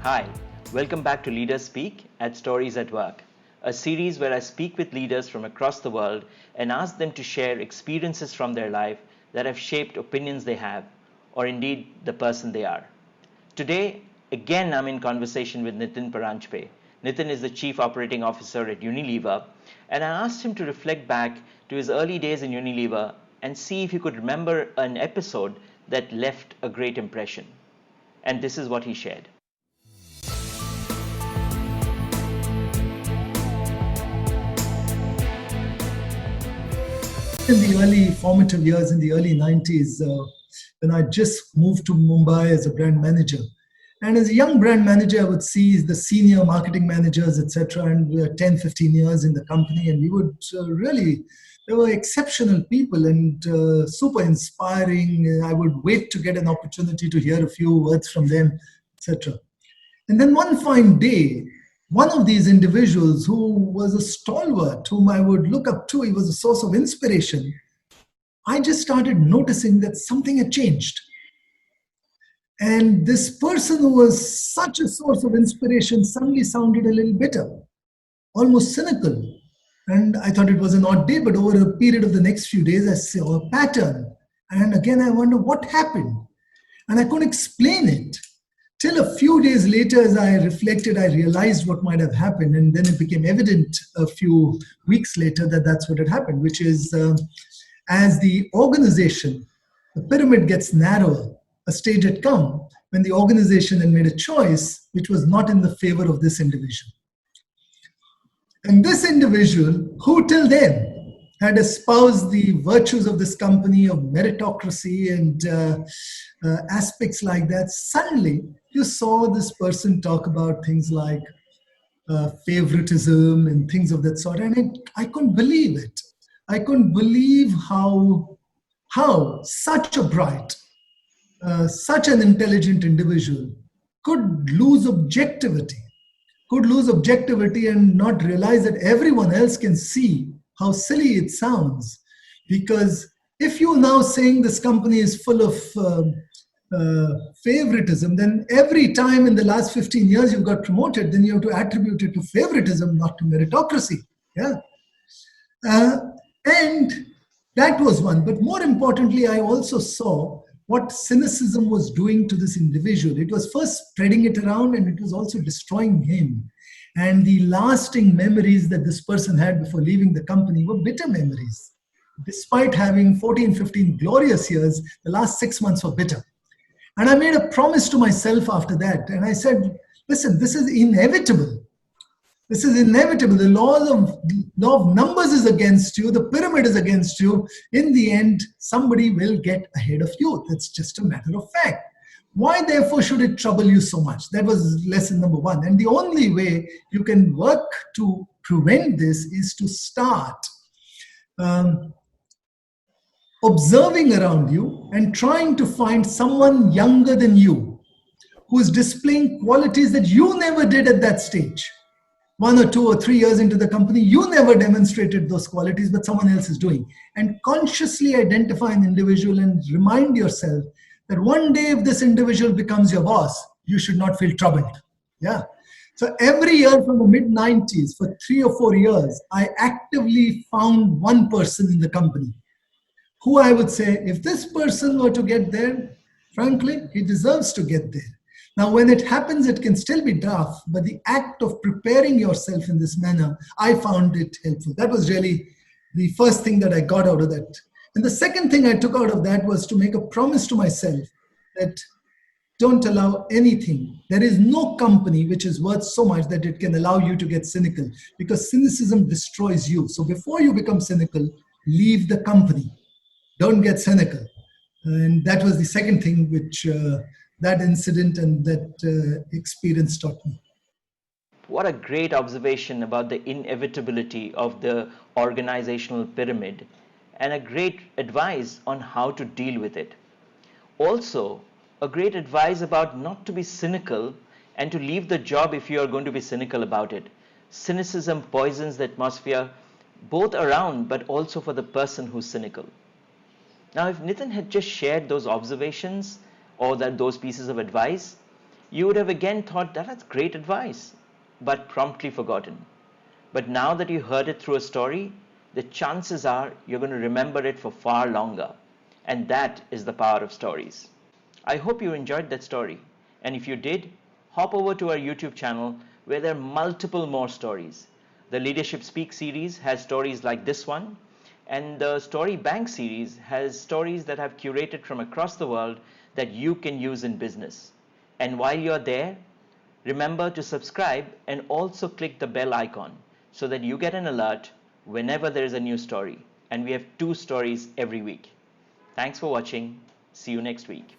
Hi, welcome back to Leaders Speak at Stories at Work, a series where I speak with leaders from across the world and ask them to share experiences from their life that have shaped opinions they have, or indeed the person they are. Today, again, I'm in conversation with Nitin Paranjpe. Nitin is the Chief Operating Officer at Unilever, and I asked him to reflect back to his early days in Unilever and see if he could remember an episode that left a great impression. And this is what he shared. In the early formative years, in the early 90s, when I just moved to Mumbai as a brand manager. And as a young brand manager, I would see the senior marketing managers, etc. And we were 10, 15 years in the company. And we would they were exceptional people and super inspiring. I would wait to get an opportunity to hear a few words from them, etc. And then one fine day, one of these individuals who was a stalwart, whom I would look up to, he was a source of inspiration. I just started noticing that something had changed. And this person who was such a source of inspiration suddenly sounded a little bitter, almost cynical. And I thought it was an odd day, but over a period of the next few days, I saw a pattern. And again, I wonder what happened. And I couldn't explain it. Till a few days later, as I reflected, I realized what might have happened. And then it became evident a few weeks later that that's what had happened, which is as the organization, the pyramid gets narrower, a stage had come when the organization had made a choice which was not in the favor of this individual. And this individual, who till then had espoused the virtues of this company, of meritocracy and aspects like that, suddenly you saw this person talk about things like favoritism and things of that sort. And I couldn't believe it. I couldn't believe how such a bright, such an intelligent individual could lose objectivity and not realize that everyone else can see how silly it sounds. Because if you're now saying this company is full of favoritism, then every time in the last 15 years you got promoted, then you have to attribute it to favoritism, not to meritocracy. Yeah. And that was one. But more importantly, I also saw what cynicism was doing to this individual. It was first spreading it around and it was also destroying him. And the lasting memories that this person had before leaving the company were bitter memories. Despite having 14, 15 glorious years, the last 6 months were bitter. And I made a promise to myself after that. And I said, listen, this is inevitable. This is inevitable. The law of numbers is against you. The pyramid is against you. In the end, somebody will get ahead of you. That's just a matter of fact. Why, therefore, should it trouble you so much? That was lesson number one. And the only way you can work to prevent this is to start observing around you and trying to find someone younger than you who is displaying qualities that you never did at that stage. 1 or 2 or 3 years into the company, you never demonstrated those qualities, but someone else is doing. And consciously identify an individual and remind yourself that one day if this individual becomes your boss, you should not feel troubled. Yeah. So every year from the mid-90s, for 3 or 4 years, I actively found one person in the company who I would say, if this person were to get there, frankly, he deserves to get there. Now, when it happens, it can still be tough, but the act of preparing yourself in this manner, I found it helpful. That was really the first thing that I got out of that. And the second thing I took out of that was to make a promise to myself that don't allow anything. There is no company which is worth so much that it can allow you to get cynical, because cynicism destroys you. So before you become cynical, leave the company. Don't get cynical. And that was the second thing which that incident and that experience taught me. What a great observation about the inevitability of the organizational pyramid, and a great advice on how to deal with it. Also, a great advice about not to be cynical and to leave the job if you are going to be cynical about it. Cynicism poisons the atmosphere both around but also for the person who's cynical. Now, if Nitin had just shared those observations or those pieces of advice, You would have again thought that that's great advice, but promptly forgotten. But now that you heard it through a story, the chances are you're going to remember it for far longer. And that is the power of stories. I hope you enjoyed that story. And if you did, hop over to our YouTube channel where there are multiple more stories. The Leadership Speak series has stories like this one, and the Story Bank series has stories that I've curated from across the world that you can use in business. And while you're there, remember to subscribe and also click the bell icon so that you get an alert whenever there is a new story. And we have 2 stories every week. Thanks for watching. See you next week.